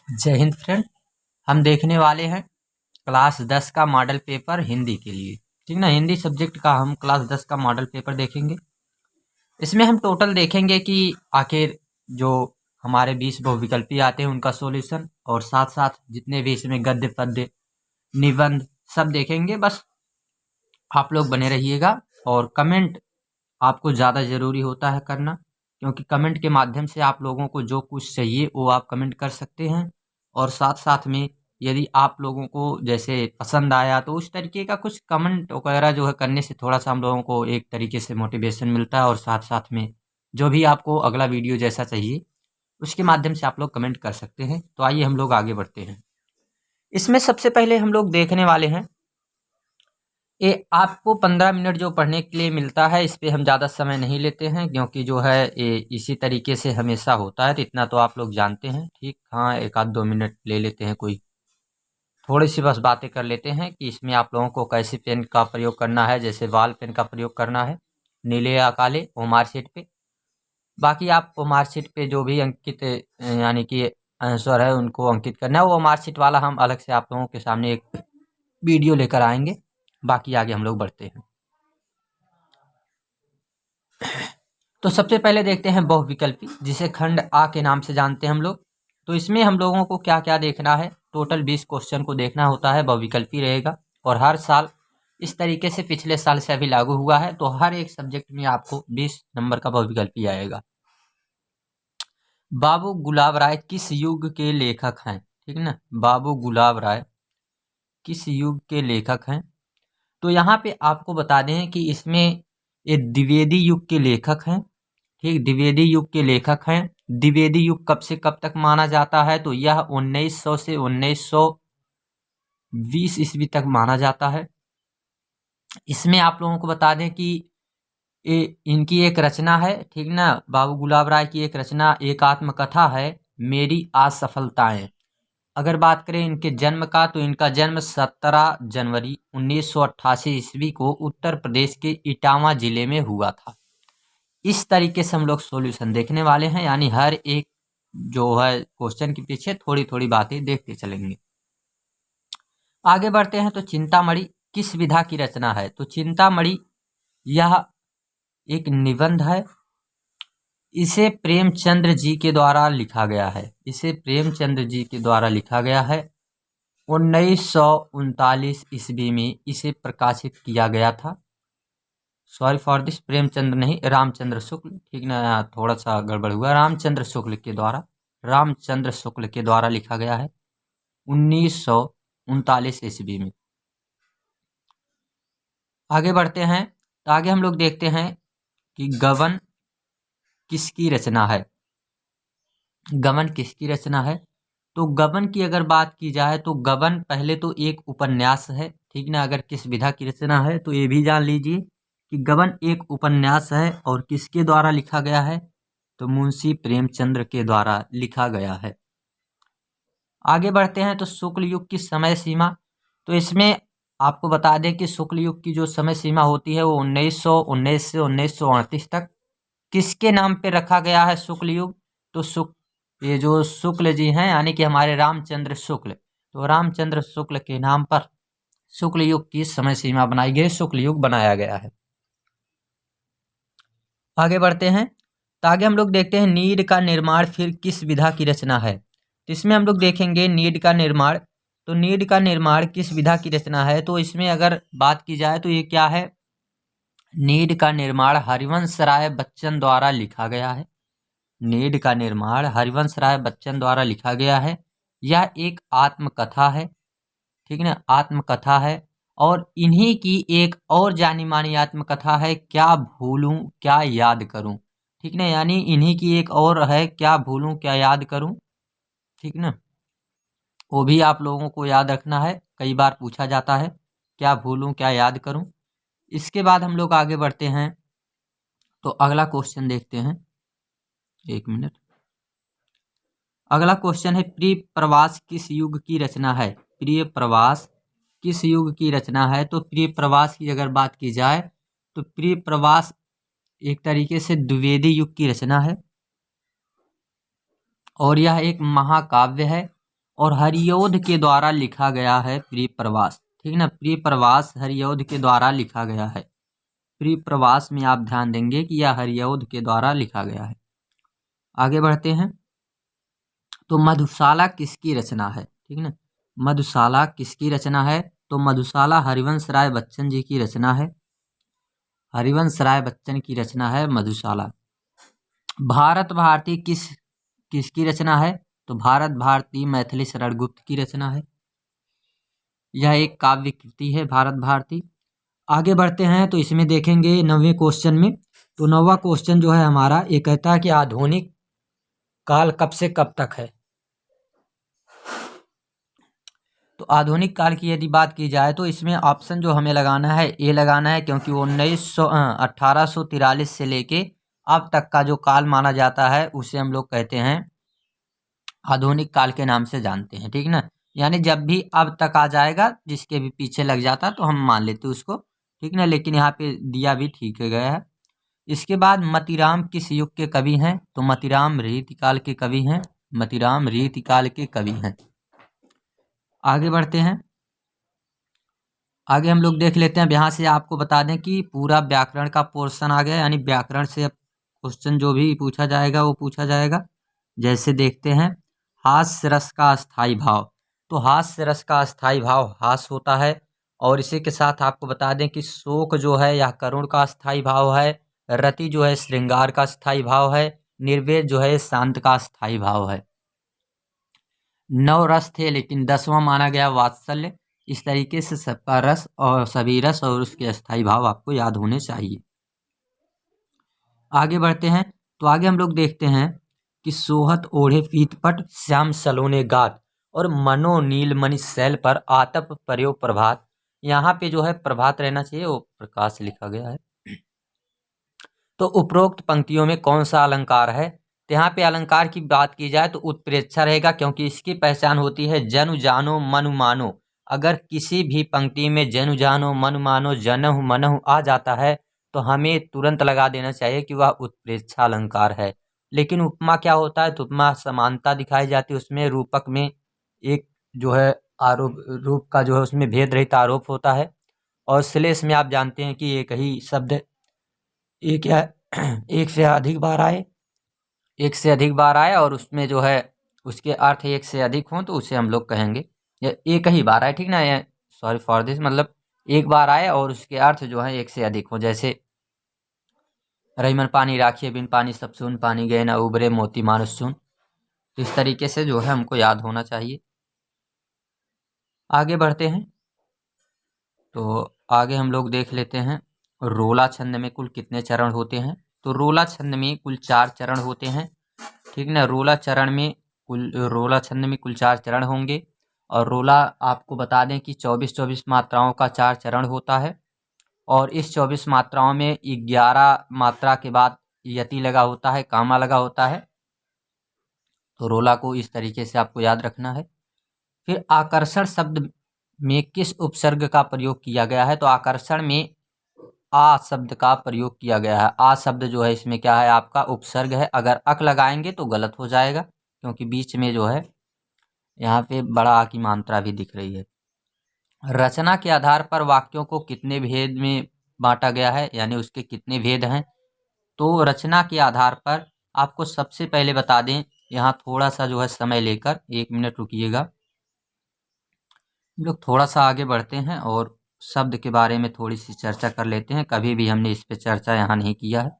जय हिंद फ्रेंड। हम देखने वाले हैं क्लास 10 का मॉडल पेपर हिंदी के लिए। ठीक ना, हिंदी सब्जेक्ट का हम क्लास 10 का मॉडल पेपर देखेंगे। इसमें हम टोटल देखेंगे कि आखिर जो हमारे 20 बहुविकल्पी आते हैं उनका सॉल्यूशन, और साथ साथ जितने भी इसमें गद्य पद्य निबंध सब देखेंगे। बस आप लोग बने रहिएगा, और कमेंट आपको ज़्यादा ज़रूरी होता है करना, क्योंकि कमेंट के माध्यम से आप लोगों को जो कुछ चाहिए वो आप कमेंट कर सकते हैं। और साथ साथ में यदि आप लोगों को जैसे पसंद आया तो उस तरीके का कुछ कमेंट वगैरह जो है करने से थोड़ा सा हम लोगों को एक तरीके से मोटिवेशन मिलता है, और साथ साथ में जो भी आपको अगला वीडियो जैसा चाहिए उसके माध्यम से आप लोग कमेंट कर सकते हैं। तो आइए हम लोग आगे बढ़ते हैं। इसमें सबसे पहले हम लोग देखने वाले हैं, ये आपको 15 मिनट जो पढ़ने के लिए मिलता है, इस पे हम ज़्यादा समय नहीं लेते हैं, क्योंकि जो है ये इसी तरीके से हमेशा होता है, तो इतना तो आप लोग जानते हैं। ठीक, हाँ, एक आध 2 मिनट ले लेते हैं, कोई थोड़ी सी बस बातें कर लेते हैं कि इसमें आप लोगों को कैसे पेन का प्रयोग करना है। जैसे वाल पेन का प्रयोग करना है, नीले या काले, वो मार्कशीट पे। बाकी आप वो मार्कशीट पे जो भी अंकित यानी कि आंसर है उनको अंकित करना है। वो मार्कशीट वाला हम अलग से आप लोगों के सामने एक वीडियो लेकर आएंगे। बाकी आगे हम लोग बढ़ते हैं। तो सबसे पहले देखते हैं बहुविकल्पी, जिसे खंड आ के नाम से जानते हैं हम लोग। तो इसमें हम लोगों को क्या क्या देखना है, टोटल 20 क्वेश्चन को देखना होता है, बहुविकल्पी रहेगा। और हर साल इस तरीके से पिछले साल से अभी लागू हुआ है, तो हर एक सब्जेक्ट में आपको 20 नंबर का बहुविकल्पी आएगा। बाबू गुलाब राय किस युग के लेखक हैं? ठीक ना, बाबू गुलाब राय किस युग के लेखक हैं? तो यहाँ पे आपको बता दें कि इसमें ये द्विवेदी युग के लेखक हैं। ठीक, द्विवेदी युग के लेखक हैं। द्विवेदी युग कब से कब तक माना जाता है? तो यह 1900 से 1920 ईस्वी तक माना जाता है। इसमें आप लोगों को बता दें कि इनकी एक रचना है, ठीक ना, बाबू गुलाब राय की एक रचना, एक आत्मकथा है, मेरी असफलताएं। अगर बात करें इनके जन्म का, तो इनका जन्म 17 जनवरी 1988 ईस्वी को उत्तर प्रदेश के इटावा जिले में हुआ था। इस तरीके से हम लोग सॉल्यूशन देखने वाले हैं, यानी हर एक जो है क्वेश्चन के पीछे थोड़ी थोड़ी बातें देखते चलेंगे। आगे बढ़ते हैं। तो चिंतामणि किस विधा की रचना है? तो चिंतामणि यह एक निबंध है। इसे प्रेमचंद्र जी के द्वारा लिखा गया है। इसे प्रेमचंद्र जी के द्वारा लिखा गया है। 1939 ईस्वी में इसे प्रकाशित किया गया था। सॉरी फॉर दिस, प्रेमचंद्र नहीं, रामचंद्र शुक्ल। ठीक ना, यहाँ थोड़ा सा गड़बड़ हुआ। रामचंद्र शुक्ल के द्वारा लिखा गया है 1939 ईस्वी में। आगे बढ़ते हैं। तो आगे हम लोग देखते हैं कि गबन किसकी रचना है। गबन किसकी रचना है? तो गबन की अगर बात की जाए तो गबन पहले तो एक उपन्यास है। ठीक ना, अगर किस विधा की रचना है तो ये भी जान लीजिए कि गबन एक उपन्यास है, और किसके द्वारा लिखा गया है? तो मुंशी प्रेमचंद्र के द्वारा लिखा गया है। आगे बढ़ते हैं। तो शुक्ल युग की समय सीमा, तो इसमें आपको बता दें कि शुक्ल युग की जो समय सीमा होती है वो 1919 से 1938 तक। किसके नाम पे रखा गया है शुक्ल युग? तो ये जो शुक्ल जी हैं, यानी कि हमारे रामचंद्र शुक्ल, तो रामचंद्र शुक्ल के नाम पर शुक्ल युग की समय सीमा बनाई गई, शुक्ल युग बनाया गया है। आगे बढ़ते हैं। तो आगे हम लोग देखते हैं नीड का निर्माण फिर किस विधा की रचना है। तो इसमें हम लोग देखेंगे नीड का निर्माण। तो नीड का निर्माण किस विधा की रचना है? तो इसमें अगर बात की जाए तो ये क्या है? नीड का निर्माण हरिवंश राय बच्चन द्वारा लिखा गया है। नीड का निर्माण हरिवंश राय बच्चन द्वारा लिखा गया है। यह एक आत्मकथा है। ठीक ना, आत्मकथा है। और इन्हीं की एक और जानी मानी आत्मकथा है, क्या भूलूं क्या याद करूं। ठीक ना, यानी इन्हीं की एक और है, क्या भूलूं क्या याद करूं। ठीक ना, वो भी आप लोगों को याद रखना है, कई बार पूछा जाता है, क्या भूलूं क्या याद करूं। इसके बाद हम लोग आगे बढ़ते हैं। तो अगला क्वेश्चन देखते हैं, एक मिनट। अगला क्वेश्चन है प्रिय प्रवास किस युग की रचना है? प्रिय प्रवास किस युग की रचना है? तो प्रिय प्रवास की अगर बात की जाए तो प्रिय प्रवास एक तरीके से द्विवेदी युग की रचना है, और यह एक महाकाव्य है। और हरिऔध के द्वारा लिखा गया है प्रिय प्रवास। ठीक ना, प्रिय प्रवास हरिऔध के द्वारा लिखा गया है। प्रिय प्रवास में आप ध्यान देंगे कि यह हरिऔध के द्वारा लिखा गया है। आगे बढ़ते हैं। तो मधुशाला किसकी रचना है? ठीक ना, मधुशाला किसकी रचना है? तो मधुशाला हरिवंश राय बच्चन जी की रचना है। हरिवंश राय बच्चन की रचना है मधुशाला। भारत भारती किसकी रचना है? तो भारत भारती मैथिली शरण गुप्त की रचना है। यह एक काव्य कृति है भारत भारती। आगे बढ़ते हैं तो इसमें देखेंगे 9वें क्वेश्चन में। तो 9वां क्वेश्चन जो है हमारा ये कहता है कि आधुनिक काल कब से कब तक है? तो आधुनिक काल की यदि बात की जाए तो इसमें ऑप्शन जो हमें लगाना है ए लगाना है, क्योंकि 1843 से लेके अब तक का जो काल माना जाता है उसे हम लोग कहते हैं आधुनिक काल के नाम से जानते हैं। ठीक ना, यानी जब भी अब तक आ जाएगा जिसके भी पीछे लग जाता तो हम मान लेते उसको। ठीक ना, लेकिन यहाँ पे दिया भी ठीक है गया है। इसके बाद मतीराम किस युग के कवि हैं? तो मतीराम रीतिकाल के कवि हैं। मतीराम रीतिकाल के कवि हैं। आगे बढ़ते हैं। आगे हम लोग देख लेते हैं। यहाँ से आपको बता दें कि पूरा व्याकरण का पोर्शन आ गया, यानी व्याकरण से अब क्वेश्चन जो भी पूछा जाएगा वो पूछा जाएगा। जैसे देखते हैं, हास्य रस का अस्थाई भाव। तो हास्य रस का अस्थाई भाव हास होता है, और इसी के साथ आपको बता दें कि शोक जो है यह करुण का अस्थाई भाव है, रति जो है श्रृंगार का स्थाई भाव है, निर्वेद जो है शांत का स्थाई भाव है। 9 रस थे लेकिन 10वां माना गया वात्सल्य। इस तरीके से सबका रस और सभी रस और उसके अस्थाई भाव आपको याद होने चाहिए। आगे बढ़ते हैं। तो आगे हम लोग देखते हैं कि सोहत ओढ़े पीतपट श्याम सलोने गात और मनो नीलमणि शैल पर आतप पर्यो प्रभात। यहाँ पे जो है प्रभात रहना चाहिए, वो प्रकाश लिखा गया है। तो उपरोक्त पंक्तियों में कौन सा अलंकार है? तो यहाँ पे अलंकार की बात की जाए तो उत्प्रेक्षा रहेगा, क्योंकि इसकी पहचान होती है जनु जानो मनु मानो। अगर किसी भी पंक्ति में जनु जानो मनु मानो जनहु मनहु आ जाता है तो हमें तुरंत लगा देना चाहिए कि वह उत्प्रेक्षा अलंकार है। लेकिन उपमा क्या होता है? तो उपमा समानता दिखाई जाती है, उसमें रूपक में एक जो है आरोप रूप का जो है उसमें भेद रहित आरोप होता है। और श्लेष में आप जानते हैं कि एक ही शब्द एक या एक से अधिक बार आए, एक से अधिक बार आए और उसमें जो है उसके अर्थ एक से अधिक हों तो उसे हम लोग कहेंगे या एक ही बार आए। ठीक ना, ये सॉरी फॉर दिस, मतलब एक बार आए और उसके अर्थ जो है एक से अधिक हो। जैसे रहीमन पानी राखिए बिन पानी सब सुन, पानी गए ना उबरे मोती मानुष सुन। तो इस तरीके से जो है हमको याद होना चाहिए। आगे बढ़ते हैं। तो आगे हम लोग देख लेते हैं रोला छंद में कुल कितने चरण होते हैं? तो रोला छंद में कुल 4 चरण होते हैं। ठीक ना, रोला छंद में कुल 4 चरण होंगे। और रोला आपको बता दें कि 24-24 मात्राओं का 4 चरण होता है, और इस 24 मात्राओं में 11 मात्रा के बाद यति लगा होता है, कामा लगा होता है। तो रोला को इस तरीके से आपको याद रखना है। फिर आकर्षण शब्द में किस उपसर्ग का प्रयोग किया गया है? तो आकर्षण में आ शब्द का प्रयोग किया गया है। आ शब्द जो है इसमें क्या है? आपका उपसर्ग है। अगर अक लगाएंगे तो गलत हो जाएगा, क्योंकि बीच में जो है यहाँ पे बड़ा आ की मात्रा भी दिख रही है। रचना के आधार पर वाक्यों को कितने भेद में बांटा गया है, यानी उसके कितने भेद हैं? तो रचना के आधार पर आपको सबसे पहले बता दें, यहाँ थोड़ा सा जो है समय लेकर 1 मिनट रुकिएगा। हम लोग थोड़ा सा आगे बढ़ते हैं और शब्द के बारे में थोड़ी सी चर्चा कर लेते हैं। कभी भी हमने इस पे चर्चा यहाँ नहीं किया है,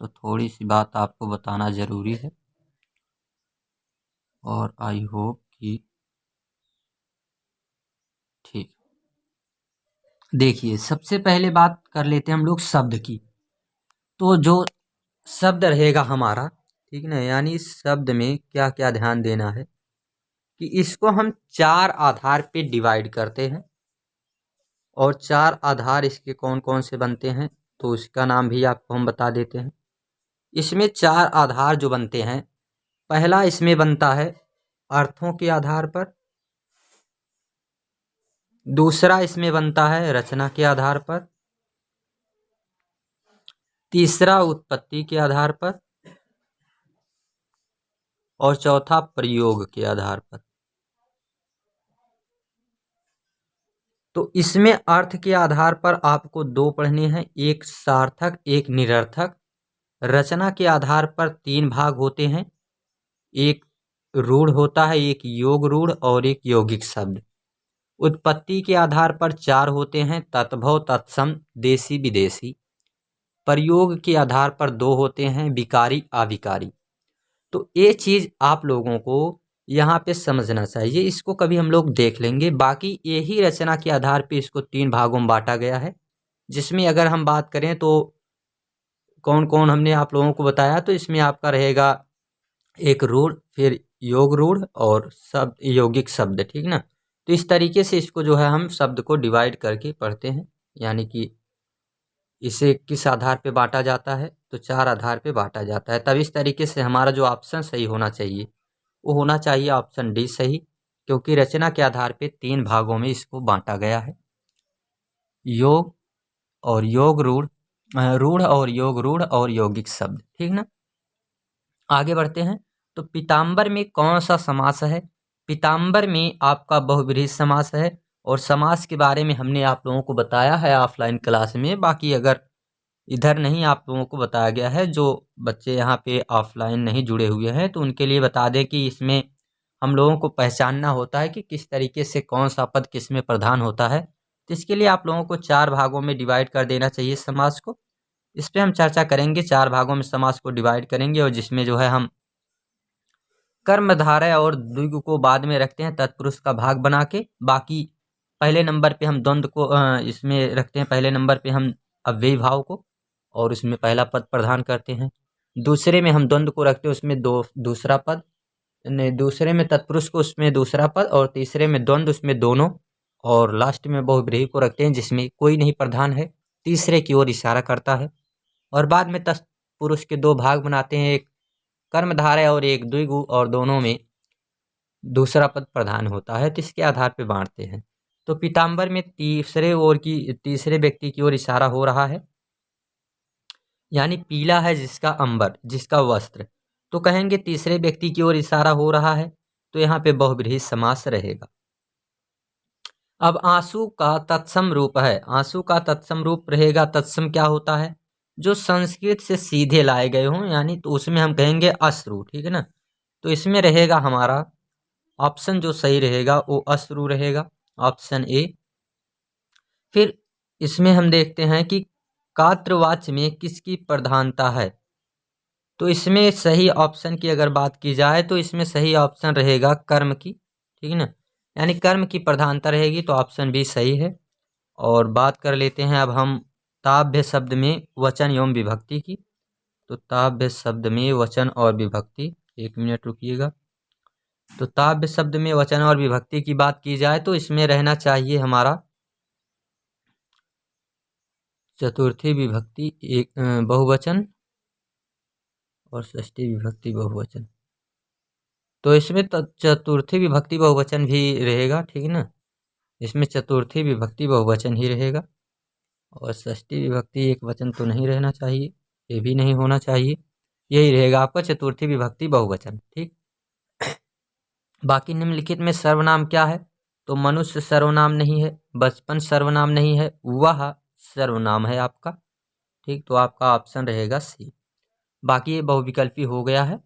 तो थोड़ी सी बात आपको बताना ज़रूरी है, और आई होप कि ठीक। देखिए, सबसे पहले बात कर लेते हैं हम लोग शब्द की। तो जो शब्द रहेगा हमारा, ठीक ना, यानी इस शब्द में क्या क्या ध्यान देना है कि इसको हम 4 आधार पे डिवाइड करते हैं, और 4 आधार इसके कौन कौन से बनते हैं तो उसका नाम भी आपको हम बता देते हैं। इसमें 4 आधार जो बनते हैं, पहला इसमें बनता है अर्थों के आधार पर, दूसरा इसमें बनता है रचना के आधार पर, तीसरा उत्पत्ति के आधार पर, और चौथा प्रयोग के आधार पर। तो इसमें अर्थ के आधार पर आपको दो पढ़ने हैं, एक सार्थक एक निरर्थक। रचना के आधार पर तीन भाग होते हैं, एक रूढ़ होता है, एक योग रूढ़ और एक यौगिक शब्द। उत्पत्ति के आधार पर चार होते हैं, तत्भव तत्सम देशी विदेशी। प्रयोग के आधार पर दो होते हैं, विकारी अविकारी। तो ये चीज़ आप लोगों को यहाँ पे समझना चाहिए, इसको कभी हम लोग देख लेंगे। बाकी यही रचना के आधार पे इसको तीन भागों में बांटा गया है, जिसमें अगर हम बात करें तो कौन कौन हमने आप लोगों को बताया। तो इसमें आपका रहेगा एक रूढ़, फिर योग रूढ़ और शब्द यौगिक शब्द, ठीक ना। तो इस तरीके से इसको जो है हम शब्द को डिवाइड करके पढ़ते हैं, यानी कि इसे किस आधार पे बांटा जाता है, तो चार आधार पे बांटा जाता है। तब इस तरीके से हमारा जो ऑप्शन सही होना चाहिए वो होना चाहिए ऑप्शन डी सही, क्योंकि रचना के आधार पे तीन भागों में इसको बांटा गया है, योग और योग रूढ़, रूढ़ और योग रूढ़ और यौगिक शब्द, ठीक ना। आगे बढ़ते हैं। तो पीताम्बर में कौन सा समास है? पीताम्बर में आपका बहुब्रीहि समास है, और समास के बारे में हमने आप लोगों को बताया है ऑफलाइन क्लास में। बाकी अगर इधर नहीं आप लोगों को बताया गया है, जो बच्चे यहाँ पे ऑफलाइन नहीं जुड़े हुए हैं, तो उनके लिए बता दें कि इसमें हम लोगों को पहचानना होता है कि किस तरीके से कौन सा पद किस में प्रधान होता है। तो इसके लिए आप लोगों को चार भागों में डिवाइड कर देना चाहिए समास को। इस पर हम चर्चा करेंगे, चार भागों में समास को डिवाइड करेंगे, और जिसमें जो है हम कर्मधारय और द्विगु को बाद में रखते हैं तत्पुरुष का भाग बना के। बाकी पहले नंबर पे हम द्वंद्व को इसमें रखते हैं, पहले नंबर पे हम अव्ययी भाव को, और उसमें पहला पद प्रदान करते हैं। दूसरे में हम द्वंद्व को रखते हैं, उसमें दूसरा पद, दूसरे में तत्पुरुष को, उसमें दूसरा पद, और तीसरे में द्वंद्व, उसमें दोनों, और लास्ट में बहुब्रीहि को रखते हैं जिसमें कोई नहीं प्रधान है, तीसरे की ओर इशारा करता है। और बाद में तत्पुरुष के दो भाग बनाते हैं, एक कर्मधारय और एक द्विगु, और दोनों में दूसरा पद प्रधान होता है, तो इसके आधार पर बांटते हैं। तो पीताम्बर में तीसरे व्यक्ति की ओर इशारा हो रहा है, यानी पीला है जिसका अंबर, जिसका वस्त्र, तो कहेंगे तीसरे व्यक्ति की ओर इशारा हो रहा है, तो यहाँ पे बहुब्रीहि समास रहेगा। अब आंसू का तत्सम रूप है, आंसू का तत्सम रूप रहेगा। तत्सम क्या होता है? जो संस्कृत से सीधे लाए गए हों, यानी तो उसमें हम कहेंगे अश्रु, ठीक है ना। तो इसमें रहेगा हमारा ऑप्शन जो सही रहेगा वो अश्रु रहेगा, ऑप्शन ए। फिर इसमें हम देखते हैं कि कात्रवाच्य में किसकी प्रधानता है, तो इसमें सही ऑप्शन की अगर बात की जाए तो इसमें सही ऑप्शन रहेगा कर्म की, ठीक है ना, यानी कर्म की प्रधानता रहेगी, तो ऑप्शन बी सही है। और बात कर लेते हैं अब हम ताभ्य शब्द में वचन एवं विभक्ति की। तो ताभ्य शब्द में वचन और विभक्ति, एक मिनट रुकिएगा। तो ताभ्य शब्द में वचन और विभक्ति की बात की जाए तो इसमें रहना चाहिए हमारा चतुर्थी विभक्ति एक बहुवचन और षष्ठी विभक्ति बहुवचन। तो इसमें चतुर्थी विभक्ति बहुवचन भी रहेगा, ठीक है ना, इसमें चतुर्थी विभक्ति बहुवचन ही रहेगा, और षष्ठी विभक्ति एक वचन तो नहीं रहना चाहिए, ये भी नहीं होना चाहिए, यही रहेगा आपका चतुर्थी विभक्ति बहुवचन, ठीक। बाकी निम्नलिखित में सर्वनाम क्या है? तो मनुष्य सर्वनाम नहीं है, बचपन सर्वनाम नहीं है, वह सर्वनाम है आपका, ठीक। तो आपका ऑप्शन रहेगा सी। बाकी ये बहुविकल्पी हो गया है।